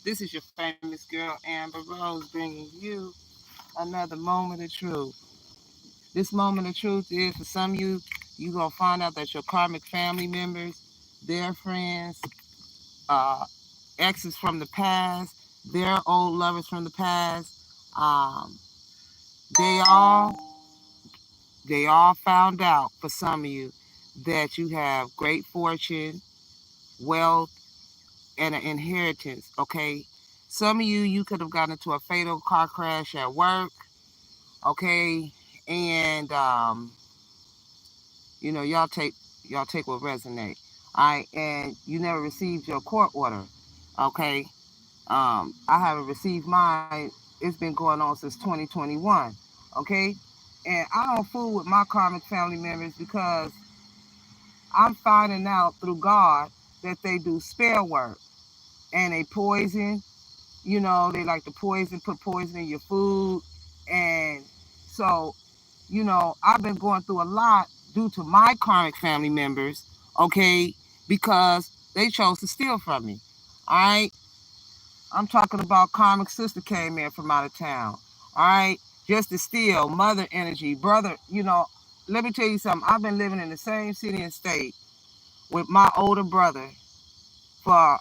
This is your famous girl, Amber Rose, bringing you another moment of truth. This moment of truth is for some of you, you're going to find out that your karmic family members, their friends, uh, exes from the past, their old lovers from the past, um, they all found out for some of you that you have great fortune, wealth, and an inheritance, okay? Some of you could have gotten into a fatal car crash at work, okay? And y'all take what resonate. All right, and you never received your court order, okay? I haven't received mine. It's been going on since 2021, okay? And I don't fool with my karmic family members because I'm finding out through God that they do spell work and they poison. They like to put poison in your food. And so, I've been going through a lot due to my karmic family members, okay, because they chose to steal from me. All right. I'm talking about karmic sister came in from out of town. All right. Just to steal mother energy, brother. Let me tell you something. I've been living in the same city and state with my older brother for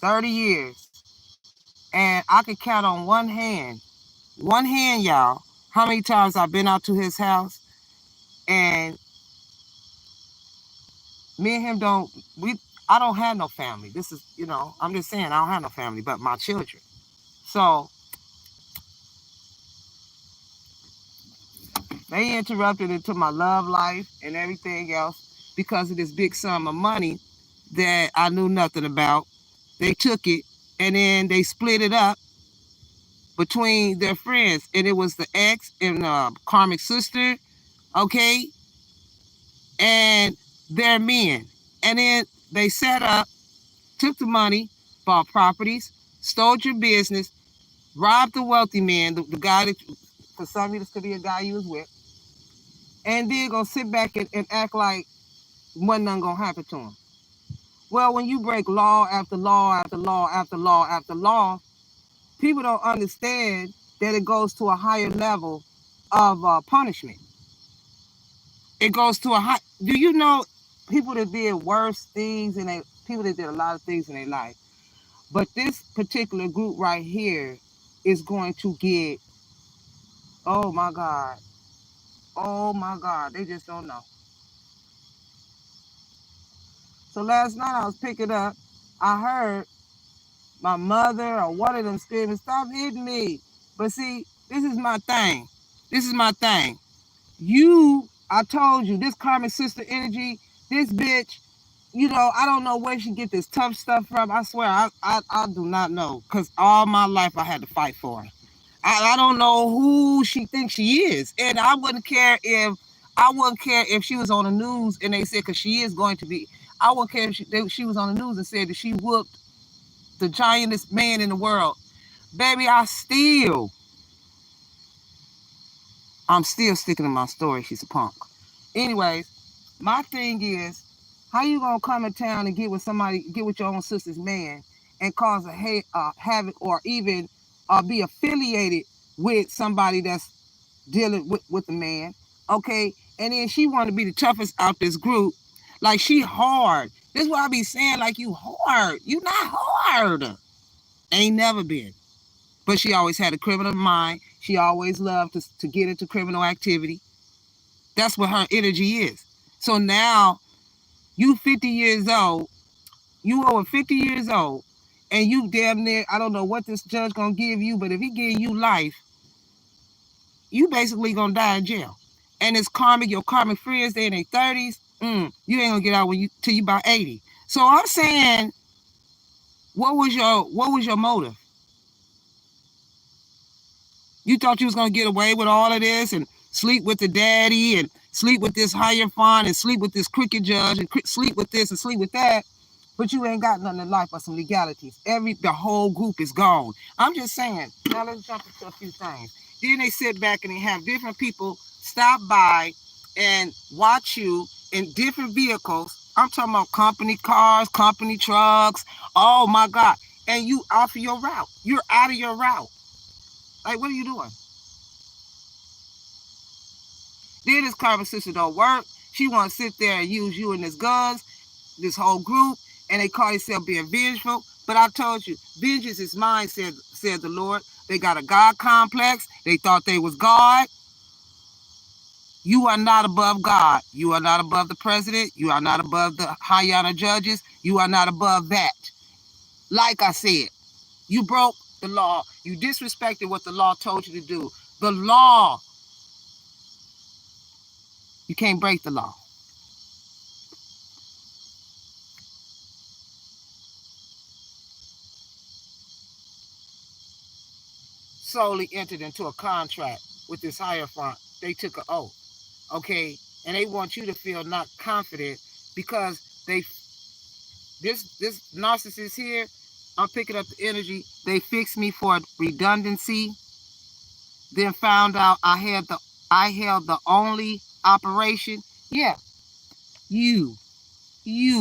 30 years. And I could count on one hand, y'all, how many times I've been out to his house. And me and him I don't have no family. This is, I'm just saying I don't have no family but my children. So they interrupted into my love life and everything else because of this big sum of money that I knew nothing about. They took it and then they split it up between their friends. And it was the ex and karmic sister, okay, and their men. And then they set up, took the money, bought properties, stole your business, robbed the wealthy man, the guy that, for some of you, this could be a guy you was with, and then gonna sit back and act like wasn't nothing gonna happen to him. Well, when you break law after law after law after law after law, people don't understand that it goes to a higher level of punishment. It goes to a high. Do you know people that did worse things and people that did a lot of things in their life? But this particular group right here is going to get. Oh my God. Oh my God. They just don't know. So last night I was picking up. I heard my mother or one of them screaming, "Stop hitting me!" But see, this is my thing. This is my thing. I told you, this karmic sister energy, this bitch, I don't know where she get this tough stuff from. I swear, I do not know. Because all my life I had to fight for her. I don't know who she thinks she is. And I wouldn't care if she was on the news and they said, because she is going to be, I wouldn't care if she was on the news and said that she whooped the giantest man in the world. Baby, I'm still sticking to my story. She's a punk. Anyways, my thing is, how you gonna come in town and get with your own sister's man, and cause havoc, or even be affiliated with somebody that's dealing with the man, okay? And then she want to be the toughest out this group, like she hard. This is what I be saying, like you hard. You not hard. Ain't never been. But she always had a criminal mind. She always loved to get into criminal activity. That's what her energy is. So now you 50 years old, you over 50 years old, and you damn near, I don't know what this judge gonna give you, but if he give you life, you basically gonna die in jail. And it's karmic, your karmic friends, they in their 30s, you ain't gonna get out till you about 80. So I'm saying, what was your motive? You thought you was gonna get away with all of this and sleep with the daddy and sleep with this higher fund and sleep with this crooked judge and sleep with this and sleep with that, but you ain't got nothing in life but some legalities. The whole group is gone. I'm just saying. Now let's jump into a few things. Then they sit back and they have different people stop by and watch you in different vehicles. I'm talking about company cars, company trucks. Oh my God. and you off of your route. You're out of your route. Like, what are you doing? Then this karmic sister don't work. She want to sit there and use you and this guns, this whole group, and they call themselves being vengeful. But I told you, vengeance is mine, said the Lord. They got a God complex. They thought they was God. You are not above God. You are not above the president. You are not above the high honor judges. You are not above that. Like I said, you broke the law. You disrespected what the law told you to do. The law. You can't break the law. Solely entered into a contract with this higher front. They took an oath. Okay? And they want you to feel not confident because this narcissist here, I'm picking up the energy. They fixed me for redundancy. Then found out I held the only operation. Yeah, you,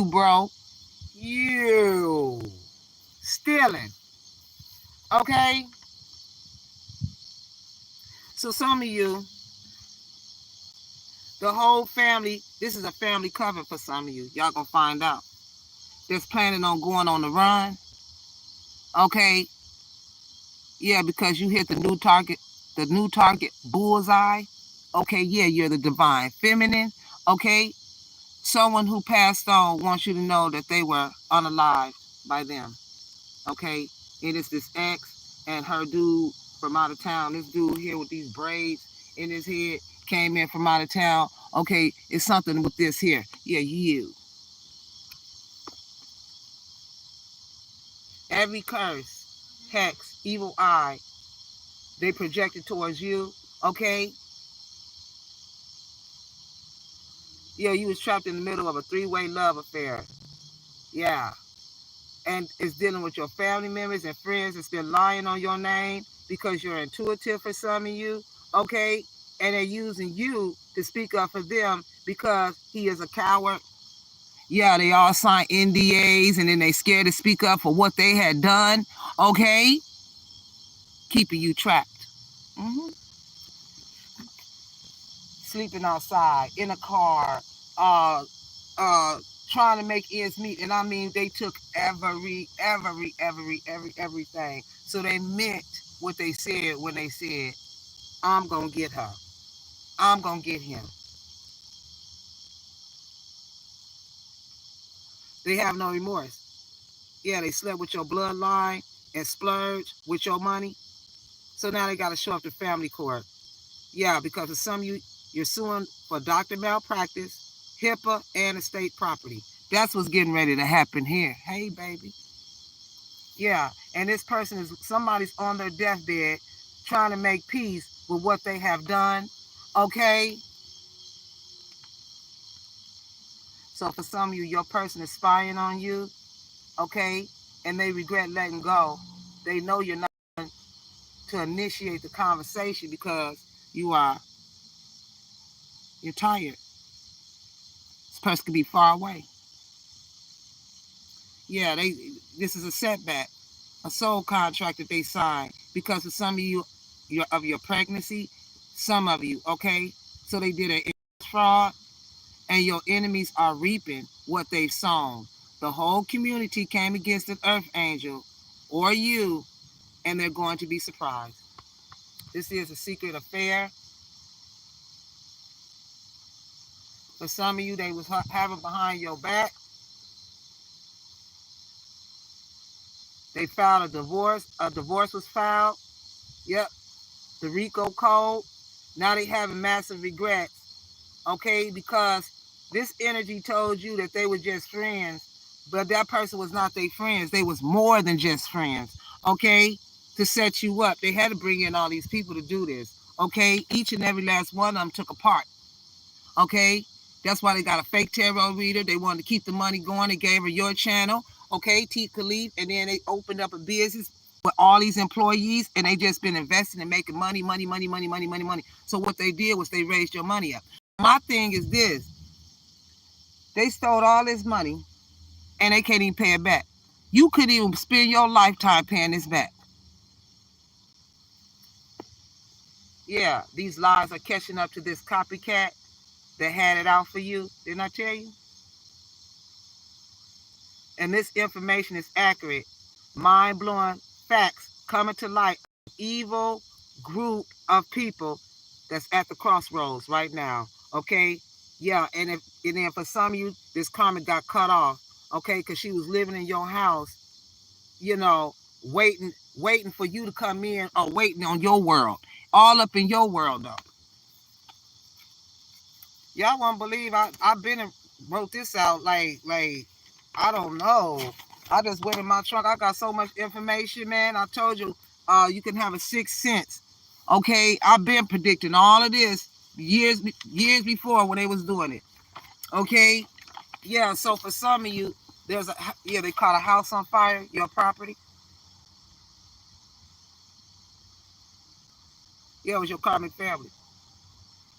bro, you stealing. Okay, so some of you, the whole family. This is a family cover for some of you. Y'all gonna find out. That's planning on going on the run. Okay, yeah, because you hit the new target bullseye. Okay, yeah, you're the divine feminine. Okay, someone who passed on wants you to know that they were unalived by them. Okay, it is this ex and her dude from out of town. This dude here with these braids in his head came in from out of town. Okay, it's something with this here. Yeah, you. Every curse, hex, evil eye they projected towards you. Okay, yeah, you was trapped in the middle of a three-way love affair. Yeah. And it's dealing with your family members and friends that's been lying on your name because you're intuitive for some of you, okay? And they're using you to speak up for them because he is a coward. Yeah, they all sign NDAs and then they scared to speak up for what they had done, okay? Keeping you trapped. Mm-hmm. Sleeping outside, in a car, uh, trying to make ends meet. And I mean, they took everything. So they meant what they said when they said, I'm going to get her. I'm going to get him. They have no remorse. Yeah, they slept with your bloodline and splurged with your money. So now they got to show up to family court. Yeah, because of some of you, you're suing for doctor malpractice, HIPAA, and estate property. That's what's getting ready to happen here. Hey, baby. Yeah, and this person is, somebody's on their deathbed trying to make peace with what they have done. Okay? So for some of you, your person is spying on you. Okay? And they regret letting go. They know you're not going to initiate the conversation because you're tired. This person could be far away. Yeah, this is a setback, a soul contract that they signed because of some of you, your pregnancy, some of you, okay? So they did a fraud, and your enemies are reaping what they've sown. The whole community came against an earth angel or you, and they're going to be surprised. This is a secret affair. For some of you, they was having behind your back. They filed a divorce. A divorce was filed. Yep. The RICO code. Now they having massive regrets. Okay, because this energy told you that they were just friends, but that person was not their friends. They was more than just friends. Okay, to set you up. They had to bring in all these people to do this. Okay, each and every last one of them took a part. Okay, that's why they got a fake tarot reader. They wanted to keep the money going. They gave her your channel. Okay, T. Khalif, and then they opened up a business with all these employees, and they just been investing and making money. So what they did was they raised your money up. My thing is this: they stole all this money, and they can't even pay it back. You could even spend your lifetime paying this back. Yeah, these lies are catching up to this copycat that had it out for you. Didn't I tell you? And this information is accurate. Mind-blowing facts coming to light. Evil group of people that's at the crossroads right now. Okay? Yeah, and then for some of you, this karmic got cut off. Okay, because she was living in your house, you know, waiting for you to come in or waiting on your world. All up in your world though. Y'all won't believe I've been and wrote this out like I don't know. I just went in my trunk. I got so much information, man. I told you, you can have a sixth sense. Okay, I've been predicting all of this years before when they was doing it. Okay, yeah. So for some of you, they caught a house on fire, your property. Yeah, it was your karmic family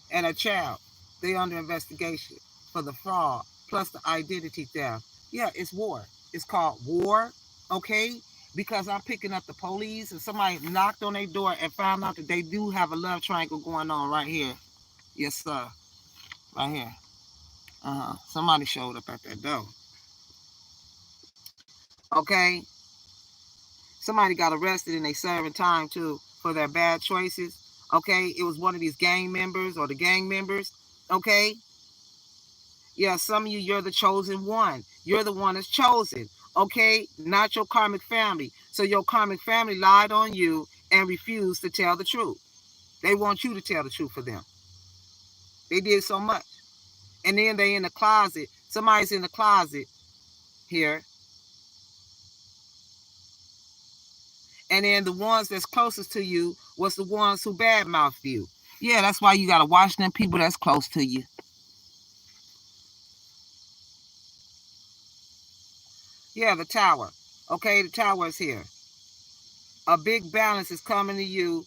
and a child. They under investigation for the fraud plus the identity theft. Yeah, it's war. It's called war, okay? Because I'm picking up the police and somebody knocked on their door and found out that they do have a love triangle going on right here. Yes, sir. Right here. Somebody showed up at that door. Okay? Somebody got arrested and they serving time too for their bad choices. Okay? It was one of these gang members or the gang members. Okay? Yeah, some of you, you're the chosen one. You're the one that's chosen, okay? Not your karmic family. So your karmic family lied on you and refused to tell the truth. They want you to tell the truth for them. They did so much. And then they in the closet. Somebody's in the closet here. And then the ones that's closest to you was the ones who badmouthed you. Yeah, that's why you got to watch them people that's close to you. Yeah, the tower. Okay, the tower is here. A big balance is coming to you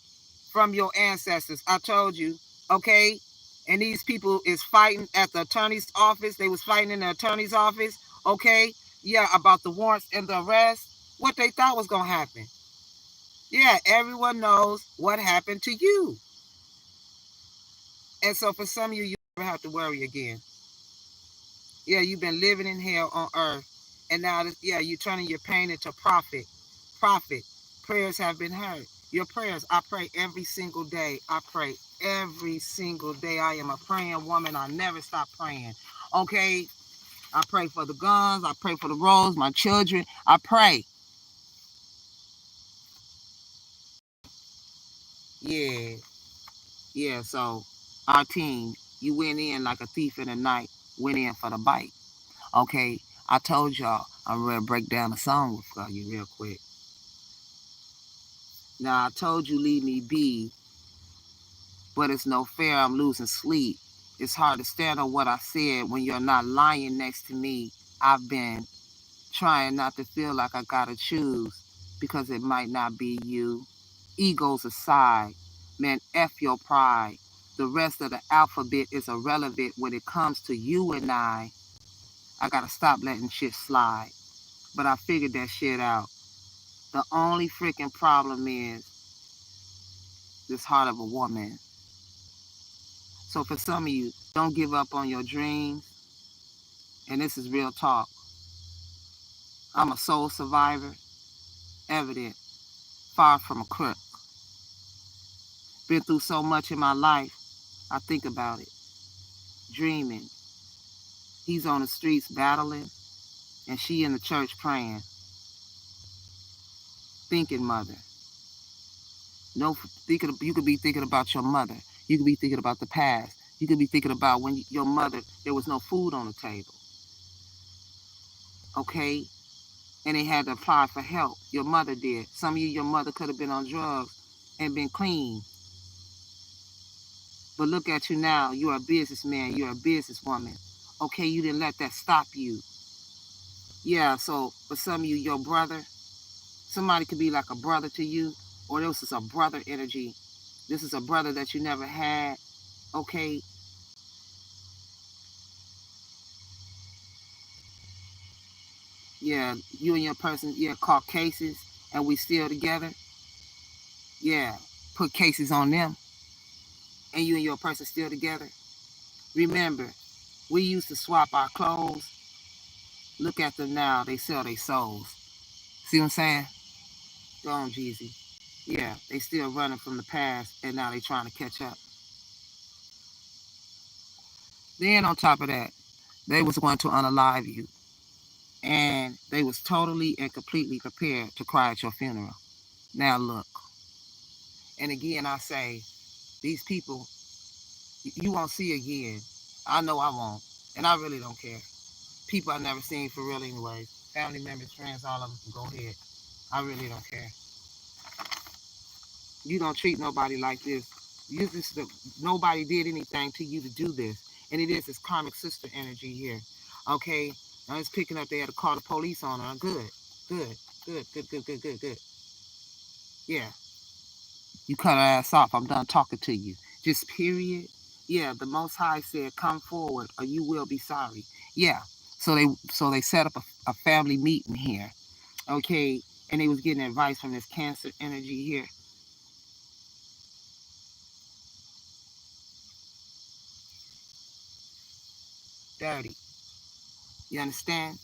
from your ancestors. I told you, okay? And these people is fighting at the attorney's office. They was fighting in the attorney's office, okay? Yeah, about the warrants and the arrest. What they thought was going to happen. Yeah, everyone knows what happened to you. And so for some of you, you never have to worry again. Yeah, you've been living in hell on earth. And now, yeah, you're turning your pain into profit. Profit. Prayers have been heard. Your prayers, I pray every single day. I pray every single day. I am a praying woman. I never stop praying. Okay? I pray for the guns. I pray for the roads, my children. I pray. Yeah. Yeah, so our team, you went in like a thief in the night, went in for the bite. Okay? I told y'all I'm going to break down a song for you real quick. Now, I told you leave me be, but it's no fair. I'm losing sleep. It's hard to stand on what I said when you're not lying next to me. I've been trying not to feel like I gotta choose because it might not be you. Egos aside, man, F your pride. The rest of the alphabet is irrelevant when it comes to you and I. I gotta stop letting shit slide. But I figured that shit out. The only freaking problem is this heart of a woman. So for some of you, don't give up on your dreams. And this is real talk. I'm a soul survivor, evident, far from a crook. Been through so much in my life, I think about it. Dreaming. He's on the streets battling, and she in the church praying. Thinking, mother. No, you could be thinking about your mother. You could be thinking about the past. You could be thinking about when your mother, there was no food on the table. Okay? And they had to apply for help. Your mother did. Some of you, your mother could have been on drugs and been clean. But look at you now. You're a businessman. You're a businesswoman. Okay, you didn't let that stop you. Yeah, so for some of you, your brother, somebody could be like a brother to you, or this is a brother energy. This is a brother that you never had. Okay, Yeah, you and your person, yeah, caught cases and we still together. Yeah, put cases on them and you and your person still together. Remember, we used to swap our clothes. Look at them now. They sell their souls. See what I'm saying? Go on, Jeezy. Yeah, they still running from the past and now they trying to catch up. Then on top of that, they was going to unalive you. And they was totally and completely prepared to cry at your funeral. Now look. And again, I say, these people, you won't see again. I know I won't. And I really don't care. People I've never seen for real anyways. Family members, friends, all of them, go ahead. I really don't care. You don't treat nobody like this. You just, nobody did anything to you to do this. And it is this karmic sister energy here. Okay? I was picking up, they had to call the police on her. Good. Good. Good. Good. Good. Good. Good. Good. Yeah. You cut her ass off. I'm done talking to you. Just period. Yeah, the Most High said, come forward or you will be sorry. Yeah. So they set up a family meeting here. Okay. And they was getting advice from this Cancer energy here. Dirty. You understand?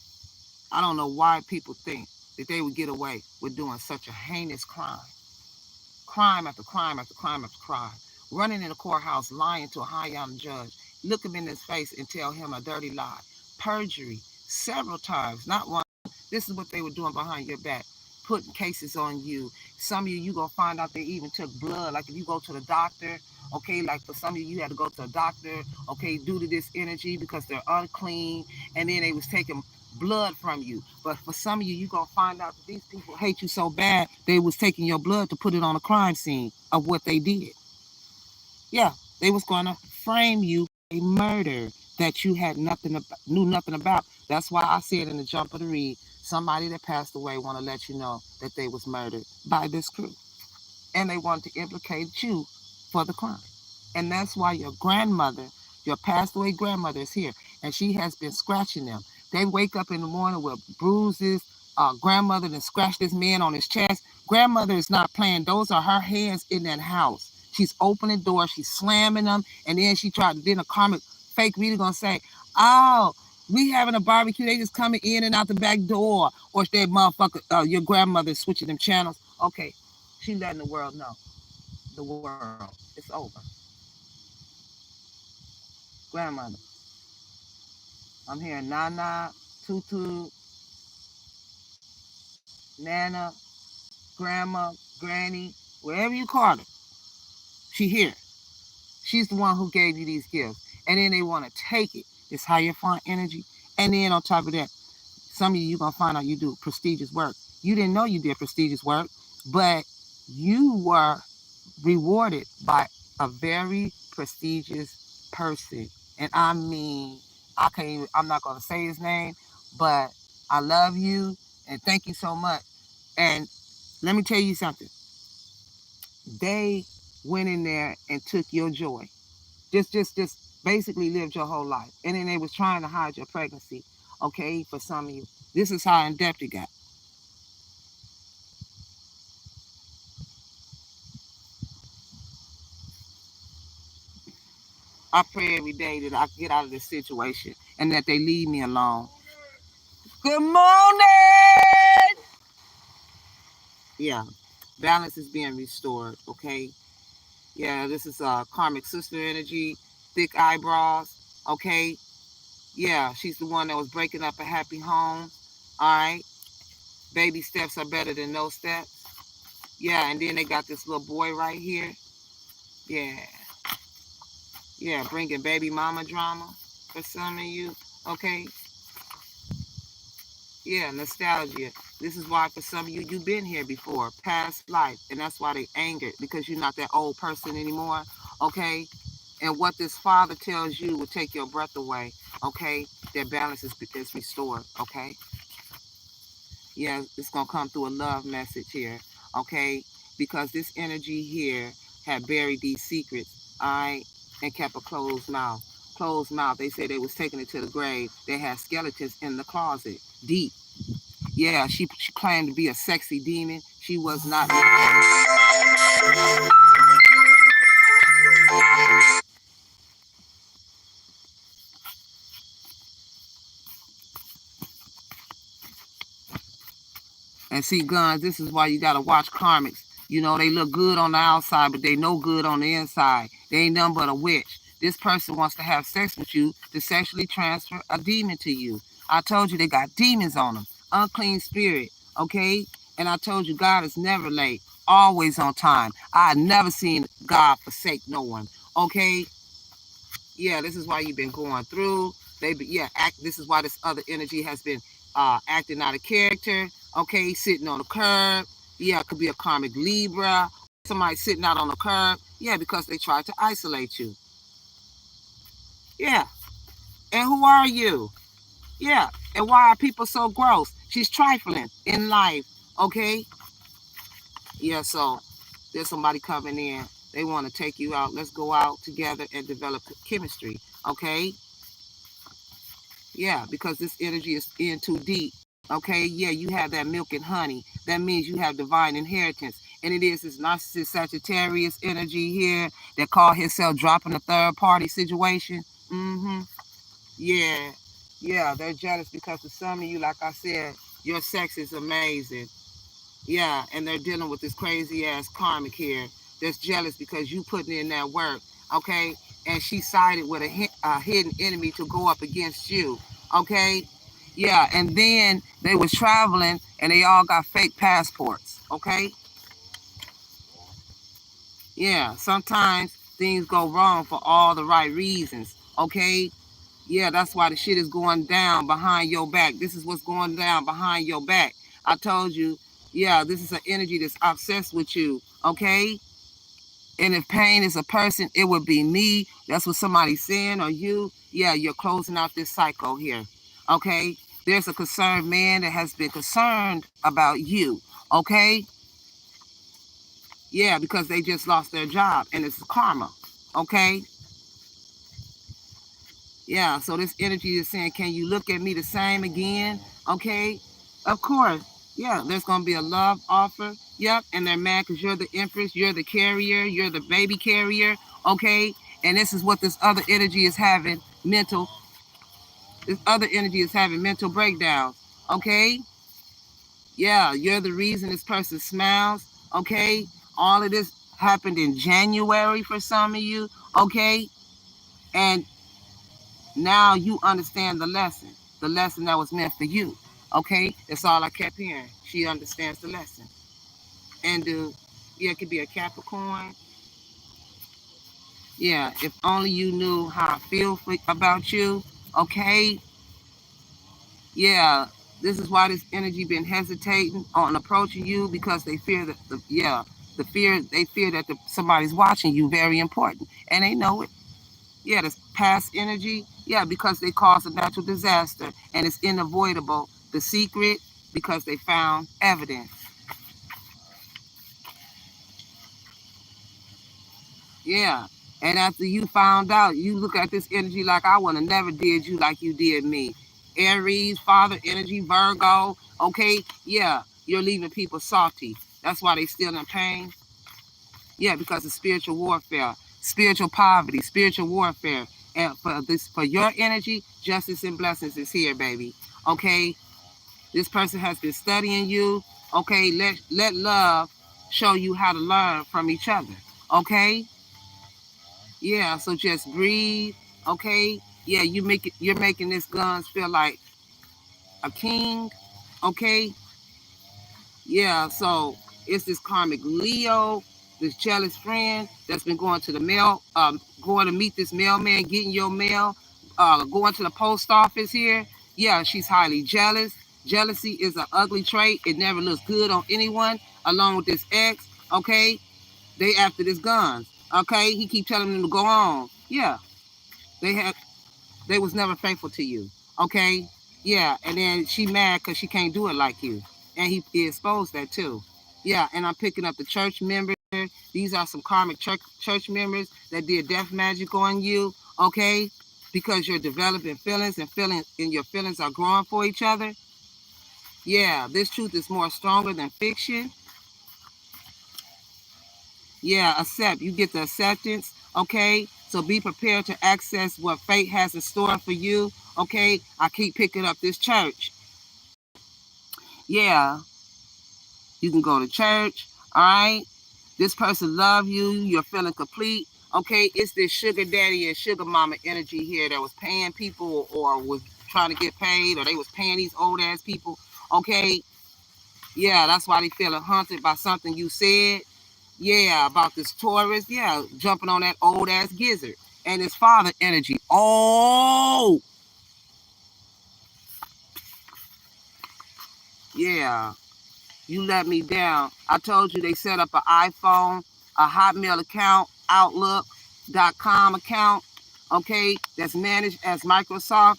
I don't know why people think that they would get away with doing such a heinous crime. Crime after crime after crime after crime. Running in the courthouse, lying to a high-young judge. Look him in his face and tell him a dirty lie. Perjury, several times, not one. This is what they were doing behind your back, putting cases on you. Some of you going to find out they even took blood. Like if you go to the doctor, okay, like for some of you had to go to a doctor, okay, due to this energy because they're unclean, and then they was taking blood from you. But for some of you, you're going to find out that these people hate you so bad, they was taking your blood to put it on a crime scene of what they did. Yeah, they was going to frame you for a murder that you had knew nothing about. That's why I said in the jump of the read, somebody that passed away want to let you know that they was murdered by this crew. And they want to implicate you for the crime. And that's why your grandmother, your passed away grandmother is here. And she has been scratching them. They wake up in the morning with bruises. Grandmother then scratched this man on his chest. Grandmother is not playing. Those are her hands in that house. She's opening doors. She's slamming them. And then she tried, then a karmic fake reader going to say, oh, we having a barbecue. They just coming in and out the back door. Or that motherfucker, your grandmother switching them channels. Okay, she letting the world know. The world. It's over. Grandmother. I'm hearing Nana, Tutu, Nana, Grandma, Granny, wherever you call her. She here. She's the one who gave you these gifts. And then they want to take it. It's how you find energy. And then on top of that, some of you going to find out you do prestigious work. You didn't know you did prestigious work, but you were rewarded by a very prestigious person. And I mean, I'm not going to say his name, but I love you and thank you so much. And let me tell you something. They went in there and took your joy. Just basically lived your whole life. And then they was trying to hide your pregnancy. Okay, for some of you. This is how in depth it got. I pray every day that I get out of this situation and that they leave me alone. Good morning! Yeah, balance is being restored, okay? Yeah, this is karmic sister energy, thick eyebrows, okay? Yeah, she's the one that was breaking up a happy home, all right? Baby steps are better than no steps. Yeah, and then they got this little boy right here. Yeah, yeah, bringing baby mama drama for some of you, okay? Yeah, nostalgia. This is why for some of you, you've been here before, past life, and that's why they angered, because you're not that old person anymore, okay? And what this father tells you will take your breath away, okay? Their balance is restored, okay? Yeah, it's going to come through a love message here, okay? Because this energy here had buried these secrets, all right? And kept a closed mouth. Closed mouth. They said they was taking it to the grave. They had skeletons in the closet, deep. Yeah, she claimed to be a sexy demon. She was not. And see, guns, this is why you gotta watch karmics. You know, they look good on the outside, but they no good on the inside. They ain't nothing but a witch. This person wants to have sex with you to sexually transfer a demon to you. I told you they got demons on them. Unclean spirit, okay? And I told you God is never late, always on time. I never seen God forsake no one, okay? Yeah, this is why you've been going through. This is why this other energy has been acting out of character. Okay, sitting on the curb. Yeah, it could be a karmic Libra. Somebody sitting out on the curb. Yeah, because they tried to isolate you. Yeah. And who are you? Yeah. And why are people so gross? She's trifling in life. Okay. Yeah, so there's somebody coming in. They want to take you out. Let's go out together and develop chemistry. Okay. Yeah, because this energy is in too deep. Okay, yeah, you have that milk and honey. That means you have divine inheritance. And it is this narcissist Sagittarius energy here that call himself dropping a third party situation. Mm-hmm. Yeah. Yeah, they're jealous because of some of you, like I said, your sex is amazing. Yeah, and they're dealing with this crazy ass karmic here that's jealous because you putting in that work, okay? And she sided with a hidden enemy to go up against you, okay? Yeah, and then they was traveling and they all got fake passports, okay? Yeah, sometimes things go wrong for all the right reasons, okay? Yeah, that's why the shit is going down behind your back. This is what's going down behind your back. I told you, yeah, this is an energy that's obsessed with you, okay? And if pain is a person, it would be me. That's what somebody's saying, or you. Yeah, you're closing out this cycle here, okay? There's a concerned man that has been concerned about you, okay? Yeah, because they just lost their job, and it's karma, okay? Yeah, so this energy is saying, can you look at me the same again? Okay, of course. Yeah, there's going to be a love offer. Yep, and they're mad because you're the empress, you're the carrier, you're the baby carrier. Okay, and this is what this other energy is having this other energy is having mental breakdowns. Okay, yeah, you're the reason this person smiles. Okay, all of this happened in January for some of you. Okay, and now you understand the lesson that was meant for you. Okay, that's all I kept hearing. She understands the lesson. And yeah, it could be a Capricorn. Yeah, if only you knew how I feel about you. Okay, yeah, this is why this energy been hesitating on approaching you because they fear that they fear that somebody's watching you. Very important, and they know it. Yeah, this past energy. Yeah, because they caused a natural disaster and it's unavoidable. The secret, because they found evidence. Yeah. And after you found out, you look at this energy like I would have never did you like you did me. Aries, father energy, Virgo. Okay. Yeah. You're leaving people salty. That's why they still in pain. Yeah, because of spiritual warfare, spiritual poverty, spiritual warfare. And for your energy, justice and blessings is here, baby. Okay, this person has been studying you. Okay, let love show you how to learn from each other. Okay, yeah. So just breathe. Okay, yeah. You're making this guns feel like a king. Okay, yeah, so it's this karmic Leo, this jealous friend that's been going to the mail, going to meet this mailman, getting your mail, going to the post office here. Yeah, she's highly jealous. Jealousy is an ugly trait. It never looks good on anyone. Along with this ex, okay, they after this guns. Okay, he keep telling them to go on. Yeah, they had they was never faithful to you. Okay? Yeah. And then she mad because she can't do it like you. And he exposed that too. Yeah. And I'm picking up the church members. These are some karmic church members that did death magic on you. Okay? Because you're developing feelings and your feelings are growing for each other. Yeah, this truth is more stronger than fiction. Yeah, accept. You get the acceptance, okay? So be prepared to access what fate has in store for you, okay? I keep picking up this church. Yeah, you can go to church, all right? This person love you, you're feeling complete, okay? It's this sugar daddy and sugar mama energy here that was paying people or was trying to get paid or they was paying these old ass people, okay? Yeah, that's why they feeling haunted by something you said. Yeah, about this tourist. Yeah, jumping on that old ass gizzard. And his father energy. Oh, yeah. You let me down. I told you they set up an iPhone, a Hotmail account, Outlook.com account. Okay, that's managed as Microsoft.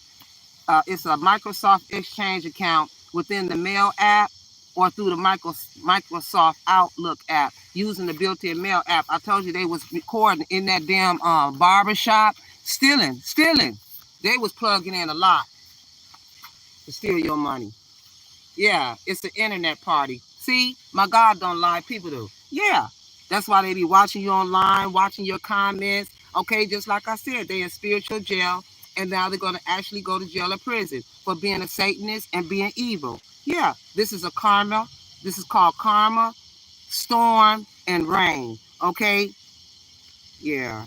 It's a Microsoft Exchange account within the Mail app or through the Microsoft Outlook app using the built-in Mail app. I told you they was recording in that damn barber shop, stealing. They was plugging in a lot to steal your money. Yeah, it's the internet party. See, my God don't lie, people do. Yeah, that's why they be watching you online, watching your comments. Okay, just like I said, they in spiritual jail, and now they're gonna actually go to jail or prison for being a Satanist and being evil. Yeah, this is a karma. This is called karma, storm, and rain. Okay, yeah.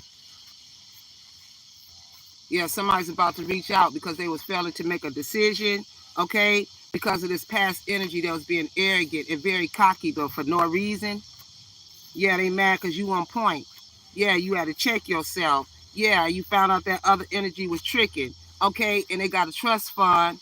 Yeah, somebody's about to reach out because they was failing to make a decision, okay? Because of this past energy that was being arrogant and very cocky, though, for no reason. Yeah, they mad because you on point. Yeah, you had to check yourself. Yeah, you found out that other energy was tricking, okay? And they got a trust fund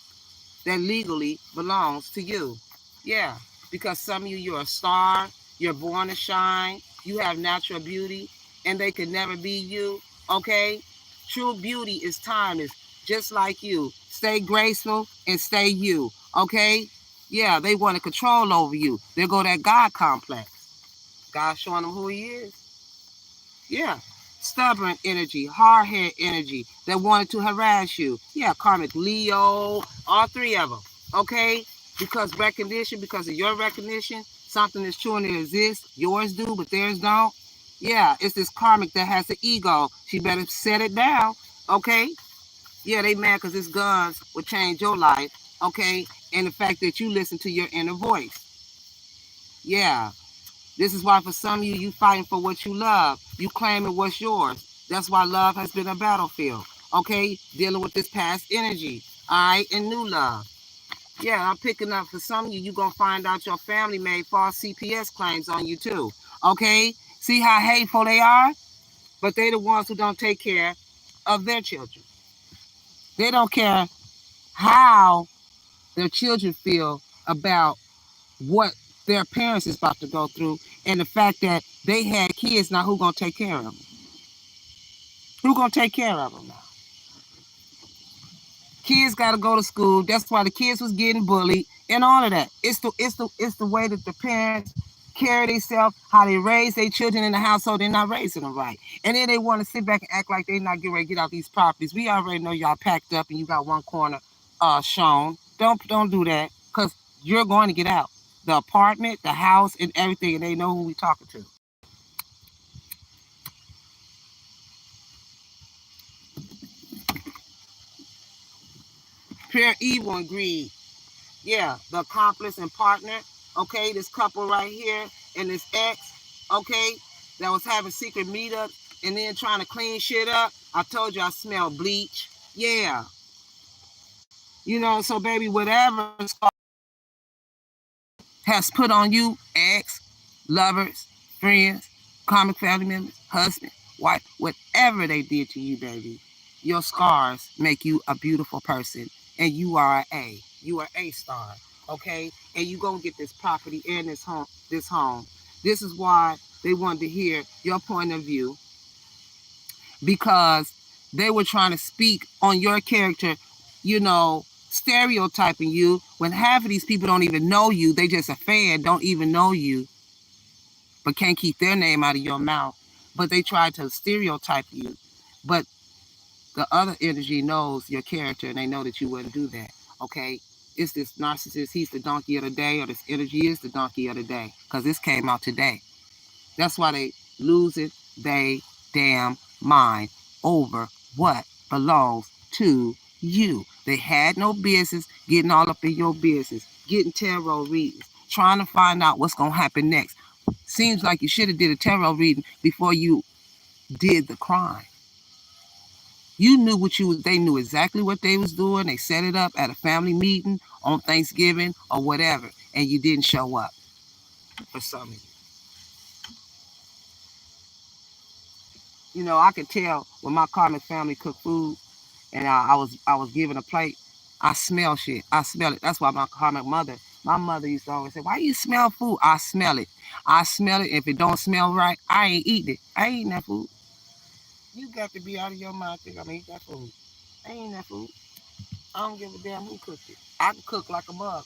that legally belongs to you. Yeah, because some of you, you're a star, you're born to shine, you have natural beauty, and they could never be you, okay? True beauty is timeless, just like you. Stay graceful and stay you, okay? Yeah, they want to control over you. They go that God complex. God showing them who he is. Yeah. Stubborn energy, hard-head energy that wanted to harass you. Yeah, karmic Leo, all three of them. Okay? Because recognition, because of your recognition, something is true and it exists. Yours do, but theirs don't. Yeah, it's this karmic that has the ego. She better set it down. Okay? Yeah, they mad because this guns will change your life. Okay? And the fact that you listen to your inner voice. Yeah. This is why for some of you, you fighting for what you love. You claiming what's yours. That's why love has been a battlefield. Okay? Dealing with this past energy. All right? And new love. Yeah, I'm picking up for some of you, you're going to find out your family made false CPS claims on you too. Okay? See how hateful they are? But they the ones who don't take care of their children. They don't care how their children feel about what their parents is about to go through and the fact that they had kids. Now who gonna take care of them? Who gonna take care of them now? Kids gotta go to school. That's why the kids was getting bullied and all of that. It's the way that the parents carry themselves, how they raise their children in the household. They're not raising them right, and then they want to sit back and act like they not getting ready to get out these properties. We already know y'all packed up and you got one corner shown. Don't do that, because you're going to get out the apartment, the house, and everything, and they know who we talking to. Pure evil and greed. Yeah, the accomplice and partner. Okay, this couple right here and this ex. Okay, that was having secret meetups and then trying to clean shit up. I told you I smell bleach. Yeah, so baby, whatever has put on you, ex, lovers, friends, common family members, husband, wife, whatever they did to you, baby, your scars make you a beautiful person, and you are an A. You are a star, okay? And you gonna get this property and this home. This is why they wanted to hear your point of view, because they were trying to speak on your character, stereotyping you when half of these people don't even know you. They just a fan, don't even know you, but can't keep their name out of your mouth. But they try to stereotype you. But the other energy knows your character and they know that you wouldn't do that. Okay? It's this narcissist. He's the donkey of the day, or this energy is the donkey of the day, because this came out today. That's why they losing they damn mind over what belongs to you. They had no business getting all up in your business, getting tarot readings, trying to find out what's going to happen next. Seems like you should have did a tarot reading before you did the crime. You knew what you was, they knew exactly what they was doing. They set it up at a family meeting on Thanksgiving or whatever, and you didn't show up for some of you. You know, I could tell when my Karmic family cooked food and I was given a plate, I smell shit. I smell it. That's why my mother used to always say, "Why you smell food?" I smell it. I smell it. If it don't smell right, I ain't eating it. I ain't eating that food. You got to be out of your mind thinking I'm gonna eat that food. I ain't eating that food. I don't give a damn who cooked it. I can cook like a mug.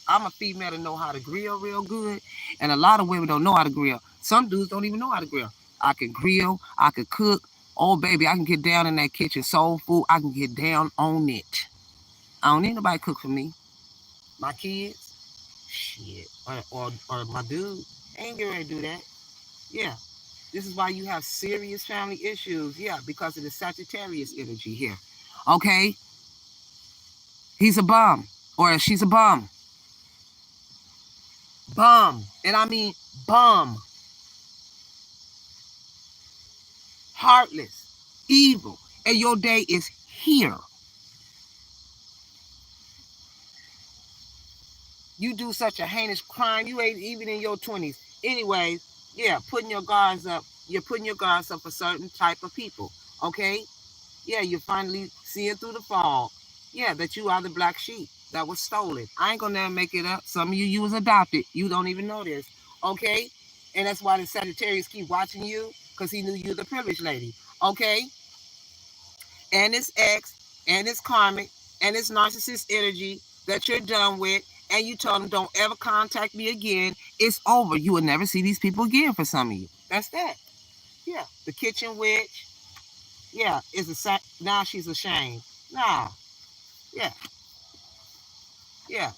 I'm a female that know how to grill real good, and a lot of women don't know how to grill. Some dudes don't even know how to grill. I can grill. I can cook. Oh, baby, I can get down in that kitchen. Soul food. I can get down on it. I don't need nobody to cook for me. My kids, shit, or my dude, ain't getting ready to do that. Yeah. This is why you have serious family issues. Yeah, because of the Sagittarius energy here. Okay? He's a bum. Or she's a bum. Bum. And I mean bum. Heartless. Evil. And your day is here. You do such a heinous crime. You ain't even in your 20s. Anyways, yeah, putting your guards up. You're putting your guards up for certain type of people. Okay? Yeah, you're finally seeing through the fog. Yeah, that you are the black sheep that was stolen. I ain't gonna never make it up. Some of you was adopted. You don't even know this. Okay? And that's why the Sagittarius keep watching you, because he knew you the privileged lady. Okay? And it's ex, and it's karmic, and it's narcissist energy that you're done with, and you told them don't ever contact me again. It's over. You will never see these people again for some of you. That's that. Yeah. The kitchen witch. Yeah. Now she's ashamed. Nah. Yeah. Yeah.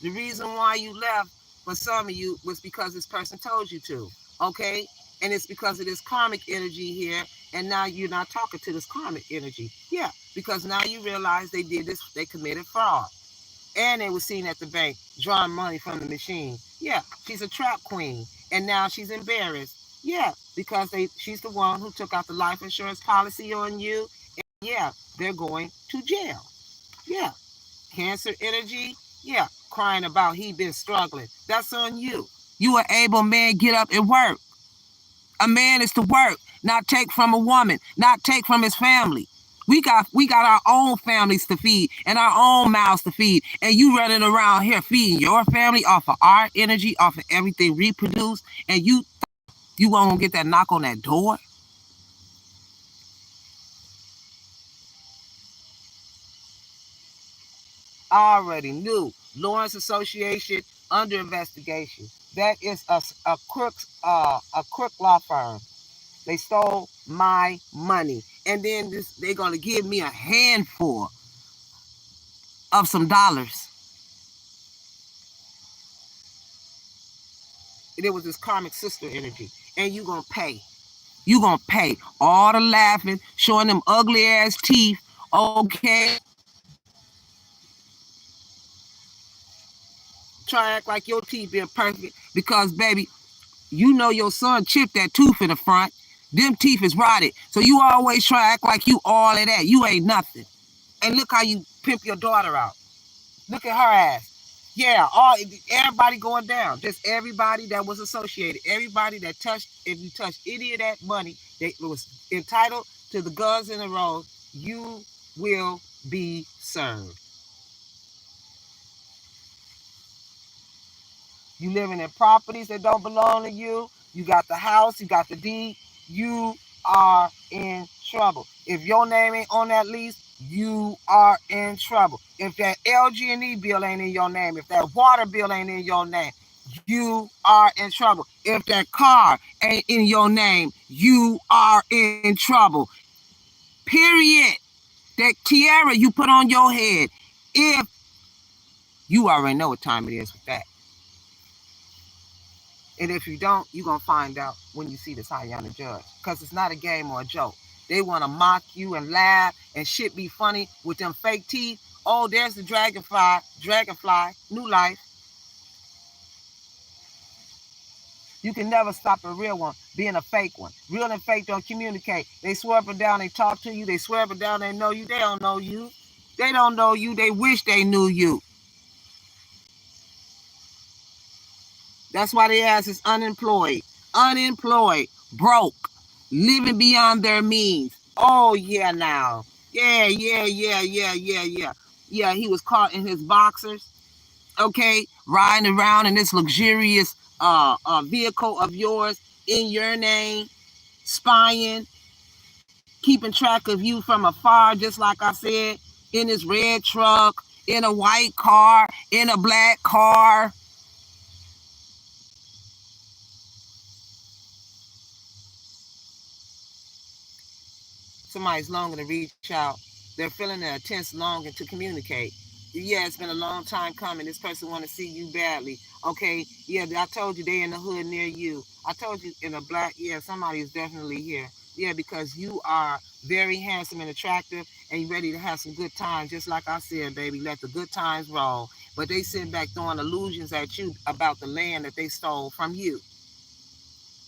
The reason why you left for some of you was because this person told you to. Okay? And it's because of this karmic energy here. And now you're not talking to this karmic energy. Yeah. Because now you realize they did this, they committed fraud. And they were seen at the bank drawing money from the machine. Yeah. She's a trap queen. And now she's embarrassed. Yeah. Because she's the one who took out the life insurance policy on you. And yeah, they're going to jail. Yeah. Cancer energy, yeah, crying about he been struggling. That's on you. You an able man, get up and work. A man is to work, not take from a woman, not take from his family. We got our own families to feed and our own mouths to feed. And you running around here feeding your family off of our energy, off of everything reproduced, and you won't get that knock on that door. I already knew. Lawrence Association under investigation. That is a crook law firm. They stole my money, and then they're gonna give me a handful of some dollars. And it was this karmic sister energy, and you gonna pay. You gonna pay all the laughing, showing them ugly ass teeth. Okay. Try to act like your teeth being perfect because, baby, you know your son chipped that tooth in the front. Them teeth is rotted. So you always try to act like you all of that. You ain't nothing. And look how you pimp your daughter out. Look at her ass. Yeah, everybody going down. Just everybody that was associated. Everybody that touched, if you touched any of that money that was entitled to the guns in the road, you will be served. You living in properties that don't belong to you. You got the house, you got the deed. You are in trouble. If your name ain't on that lease, you are in trouble. If that LG&E bill ain't in your name, if that water bill ain't in your name, you are in trouble. If that car ain't in your name, you are in trouble. Period. That tiara you put on your head, if You already know what time it is with that. And if you don't, you're going to find out when you see this Hayana judge. Because it's not a game or a joke. They want to mock you and laugh and shit be funny with them fake teeth. Oh, there's the dragonfly, new life. You can never stop a real one being a fake one. Real and fake don't communicate. They swear up and down, they talk to you. They swear up and down, they know you. They don't know you. They don't know you. They wish they knew you. That's why they ass is unemployed, broke, living beyond their means. Oh, yeah, now. Yeah. Yeah, he was caught in his boxers, okay, riding around in this luxurious vehicle of yours in your name, spying, keeping track of you from afar, just like I said, in his red truck, in a white car, in a black car. Somebody's longing to reach out. They're feeling an intense longing to communicate. Yeah, it's been a long time coming. This person want to see you badly. Okay, yeah, I told you they in the hood near you. I told you in a black, yeah, somebody is definitely here. Yeah, because you are very handsome and attractive and you ready to have some good times. Just like I said, baby, let the good times roll. But they sitting back throwing illusions at you about the land that they stole from you.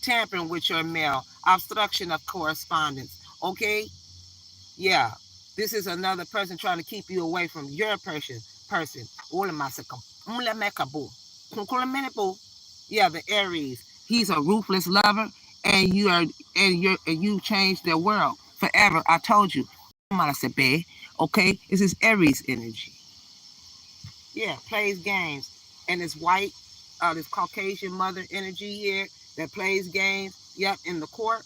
Tampering with your mail, obstruction of correspondence. Okay, yeah, this is another person trying to keep you away from your person. Yeah, the Aries. He's a ruthless lover, and you changed their world forever. I told you. Okay, this is Aries energy. Yeah, plays games, and this white, this Caucasian mother energy here that plays games. Yep, in the court,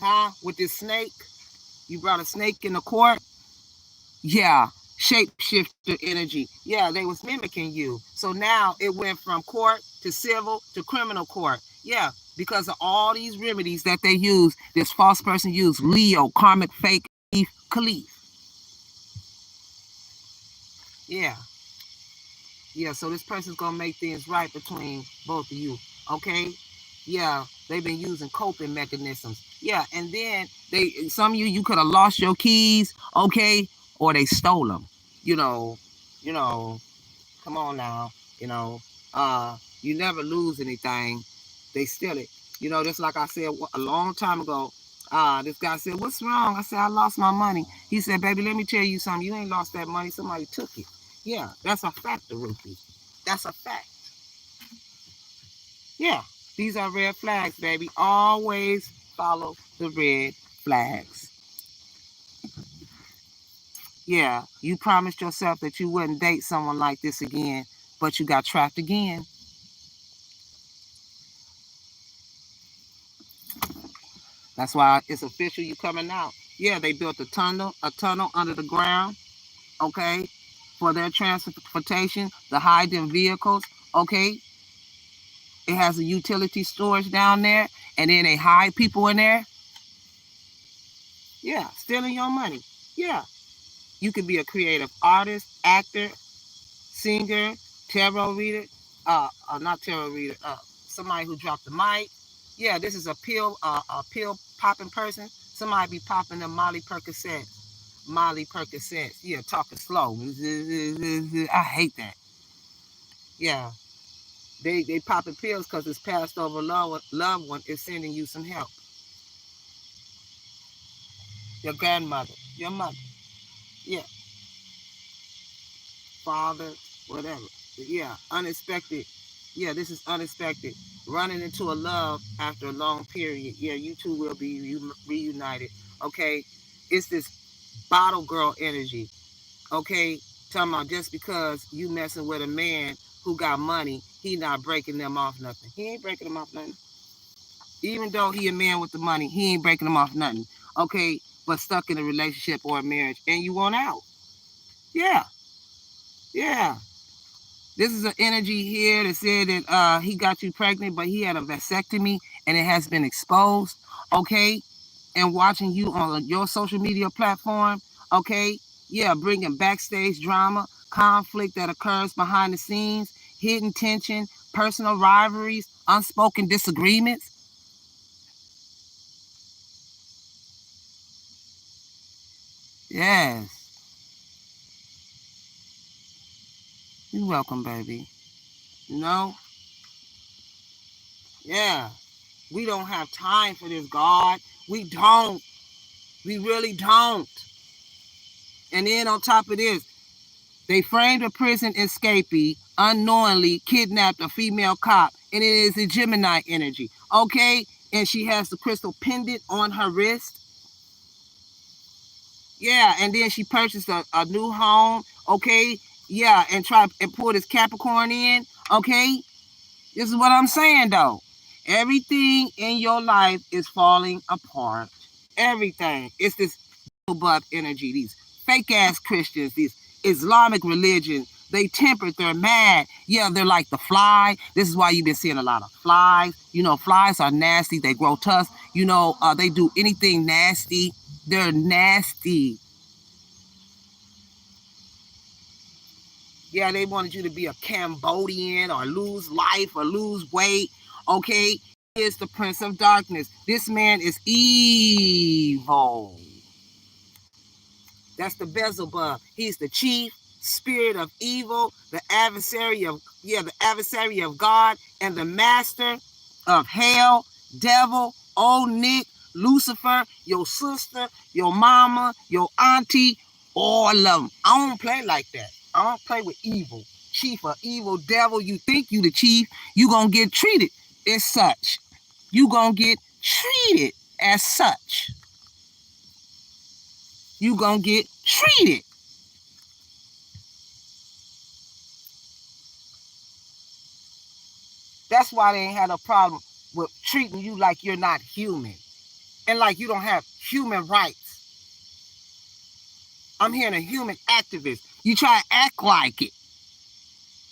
huh? With this snake. You brought a snake in the court. Yeah, shapeshifter energy. Yeah, they was mimicking you. So now it went from court to civil to criminal court. Yeah, because of all these remedies that they use, this false person used Leo, karmic, fake, Khalif. Yeah. Yeah, so this person's gonna make things right between both of you. Okay? Yeah, they've been using coping mechanisms. Yeah, and then some of you could have lost your keys, okay, or they stole them. You know, you know, come on now, you never lose anything. They steal it. Just like I said a long time ago. This guy said, "What's wrong?" I said, "I lost my money." He said, "Baby, let me tell you something. You ain't lost that money. Somebody took it." Yeah, that's a fact, Ruthie. That's a fact. Yeah, these are red flags, baby. Always follow the red flags. Yeah, you promised yourself that you wouldn't date someone like this again, but you got trapped again. That's why it's official. You coming out. Yeah, they built a tunnel under the ground. Okay, for their transportation, the hide them vehicles. Okay, it has a utility storage down there, and then they hide people in there. Yeah, stealing your money. Yeah, you could be a creative artist, actor, singer, tarot reader. Not tarot reader. Somebody who dropped the mic. Yeah, this is a pill popping person. Somebody be popping the Molly Percocets. Yeah, talking slow. I hate that. Yeah, they popping pills because this passed over loved one is sending you some help. Your grandmother, your mother, yeah, father, whatever. Yeah, unexpected. Yeah, this is unexpected. Running into a love after a long period. Yeah, you two will be reunited. Okay, it's this bottle girl energy. Okay, talking about just because you messing with a man who got money, he not breaking them off nothing. He ain't breaking them off nothing. Even though he a man with the money, he ain't breaking them off nothing. Okay, but stuck in a relationship or a marriage and you want out. Yeah, yeah. This is an energy here that said that he got you pregnant, but he had a vasectomy and it has been exposed. Okay, and watching you on your social media platform. Okay, yeah, bringing backstage drama. conflict that occurs behind the scenes, hidden tension, personal rivalries, unspoken disagreements. Yes. You're welcome, baby. You know? Yeah. We don't have time for this, God. We don't. We really don't. And then on top of this, they framed a prison escapee, unknowingly kidnapped a female cop, and it is a Gemini energy. Okay? And she has the crystal pendant on her wrist. Yeah, and then she purchased a new home. Okay? Yeah, and try and pull this Capricorn in. Okay? This is what I'm saying, though. Everything in your life is falling apart. Everything. It's this butt energy, these fake ass Christians, these Islamic religion. They tempered, they're mad. Yeah, they're like the fly. This is why you've been seeing a lot of flies. You know, flies are nasty. They grow tusks. You know, they do anything nasty. They're nasty. Yeah, they wanted you to be a Cambodian or lose life or lose weight. Okay, he is the Prince of Darkness. This man is evil. That's the Beelzebub. He's the chief spirit of evil, the adversary of God, and the master of hell, devil, old Nick, Lucifer, your sister, your mama, your auntie, all of them. I don't play like that. I don't play with evil. Chief of evil, devil. You think you the chief, you gonna get treated as such. You gonna get treated as such. You gonna get treated. That's why they ain't had a problem with treating you like you're not human and like you don't have human rights. I'm hearing a human activist. You try to act like it.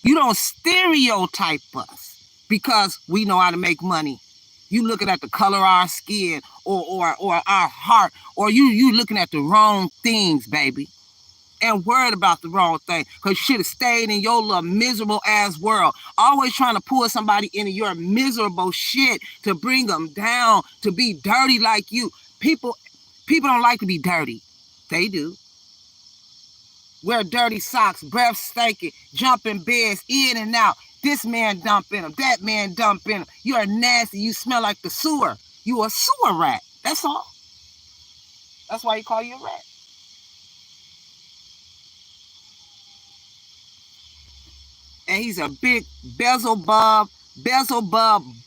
You don't stereotype us because we know how to make money. You looking at the color of our skin or our heart, or you looking at the wrong things, baby. And worried about the wrong thing, because you should have stayed in your little miserable ass world. Always trying to pull somebody into your miserable shit to bring them down, to be dirty like you. People don't like to be dirty. They do. Wear dirty socks, breath stinking, jump in beds, in and out. This man dump in them, that man dump in them. You're nasty. You smell like the sewer. You a sewer rat. That's all. That's why you call you a rat. And he's a big Beelzebub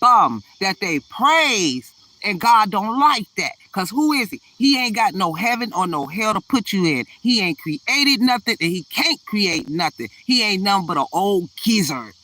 bum that they praise. And God don't like that. Because who is he? He ain't got no heaven or no hell to put you in. He ain't created nothing and he can't create nothing. He ain't nothing but an old gizzard.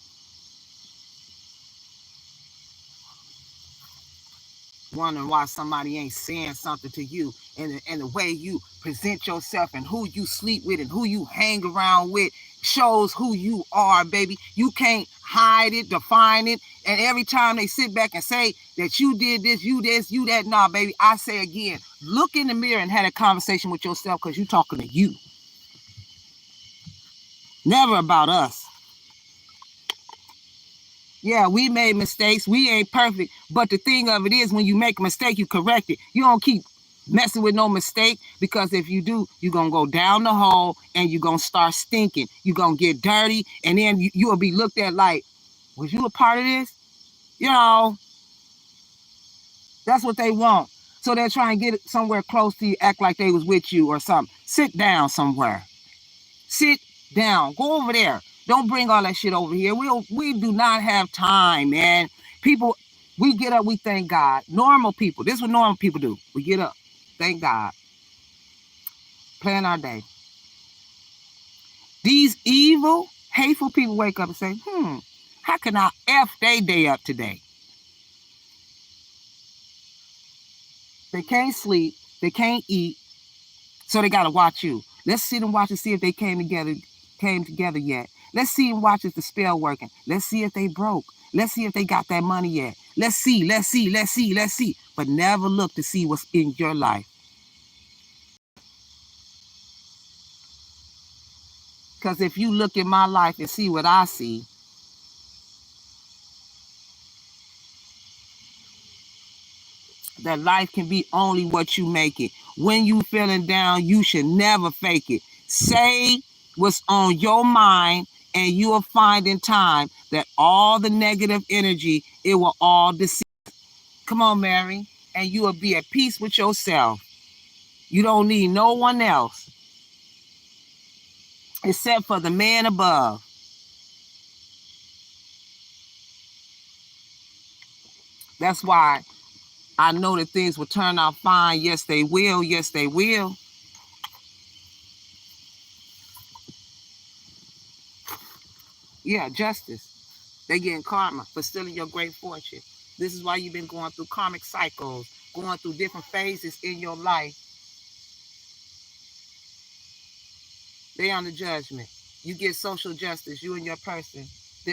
Wondering why somebody ain't saying something to you, and the way you present yourself and who you sleep with and who you hang around with shows who you are, baby. You can't hide it, define it. And every time they sit back and say that you did this, you that, nah, baby, I say again, look in the mirror and have a conversation with yourself, because you talking to you. Never about us. Yeah, we made mistakes. We ain't perfect. But the thing of it is, when you make a mistake, you correct it. You don't keep messing with no mistake, because if you do, you're going to go down the hole and you're going to start stinking. You're going to get dirty, and then you'll be looked at like, was you a part of this? You know, that's what they want. So they're trying to get somewhere close to you, act like they was with you or something. Sit down somewhere. Sit down. Go over there. Don't bring all that shit over here. We do not have time, man. People, we get up, we thank God. Normal people. This is what normal people do. We get up, thank God, plan our day. These evil, hateful people wake up and say, how can I F their day up today? They can't sleep. They can't eat. So they got to watch you. Let's sit and watch and see if they came together yet. Let's see and watch if the spell working. Let's see if they broke. Let's see if they got that money yet. Let's see. But never look to see what's in your life. Because if you look at my life and see what I see, that life can be only what you make it. When you feeling down, you should never fake it. Say what's on your mind, and you will find in time that all the negative energy, it will all deceive. Come on, Mary. And you will be at peace with yourself. You don't need no one else except for the man above. That's why I know that things will turn out fine. Yes, they will. Yes, they will. Yeah, justice. They getting karma for stealing your great fortune. This is why you've been going through karmic cycles, going through different phases in your life. They on the judgment. You get social justice, you and your person,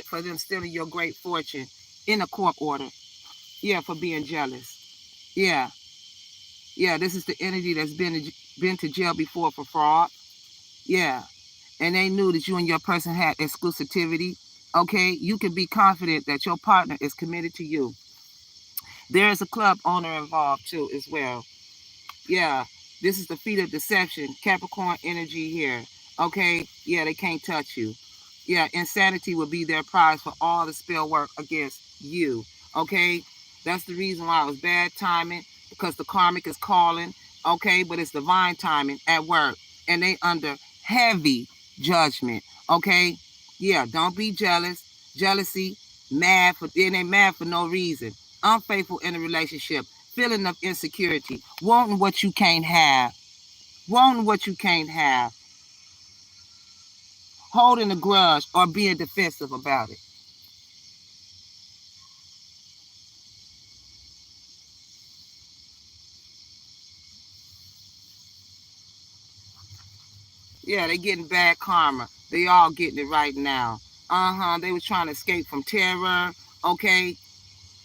for them stealing your great fortune in a court order. Yeah, for being jealous. Yeah, yeah. This is the energy that's been to jail before for fraud. Yeah, and they knew that you and your person had exclusivity. Okay, you can be confident that your partner is committed to you. There is a club owner involved too as well. Yeah, this is the feet of deception, Capricorn energy here. Okay, yeah, they can't touch you. Yeah, insanity will be their prize for all the spell work against you. Okay, that's the reason why it was bad timing, because the karmic is calling. Okay, but it's divine timing at work, and they under heavy judgment. Okay, yeah, don't be jealous. Jealousy, mad for then they mad for no reason. Unfaithful in a relationship, feeling of insecurity, wanting what you can't have, wanting what you can't have, holding a grudge or being defensive about it. Yeah, they getting bad karma. They all getting it right now. They was trying to escape from terror. Okay.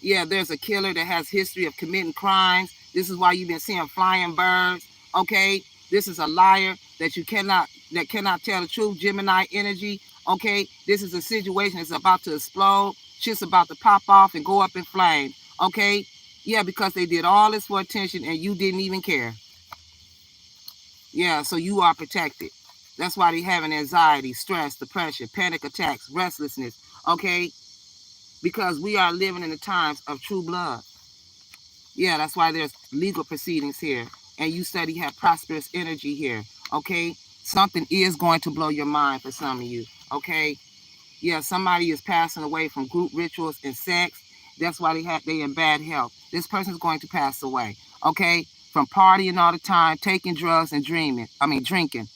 Yeah, there's a killer that has history of committing crimes. This is why you've been seeing flying birds. Okay. This is a liar that cannot tell the truth. Gemini energy. Okay. This is a situation that's about to explode. Shit's about to pop off and go up in flames. Okay. Yeah, because they did all this for attention and you didn't even care. Yeah, so you are protected. That's why they having anxiety, stress, depression, panic attacks, restlessness. Okay, because we are living in the times of true blood. Yeah, that's why there's legal proceedings here, and you study have prosperous energy here. Okay, something is going to blow your mind for some of you. Okay, yeah, somebody is passing away from group rituals and sex. That's why they in bad health. This person's going to pass away. Okay, from partying all the time, taking drugs and drinking.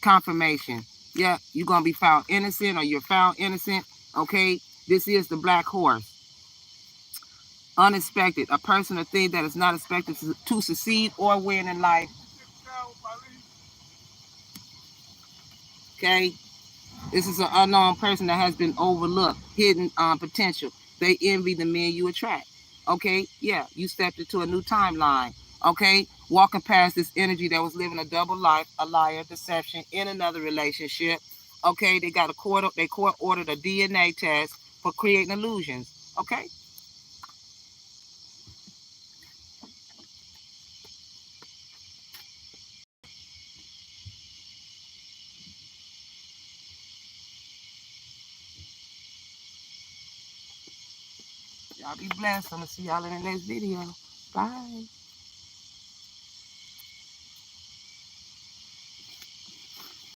Confirmation. Yeah, you're going to be found innocent or you're found innocent. Okay, this is the black horse. Unexpected. A person or thing that is not expected to succeed or win in life. Okay, this is an unknown person that has been overlooked, hidden potential. They envy the men you attract. Okay, yeah, you stepped into a new timeline. Okay, walking past this energy that was living a double life, a liar, deception in another relationship. Okay, they got they court ordered a DNA test for creating illusions. Okay, y'all be blessed. I'm gonna see y'all in the next video. Bye.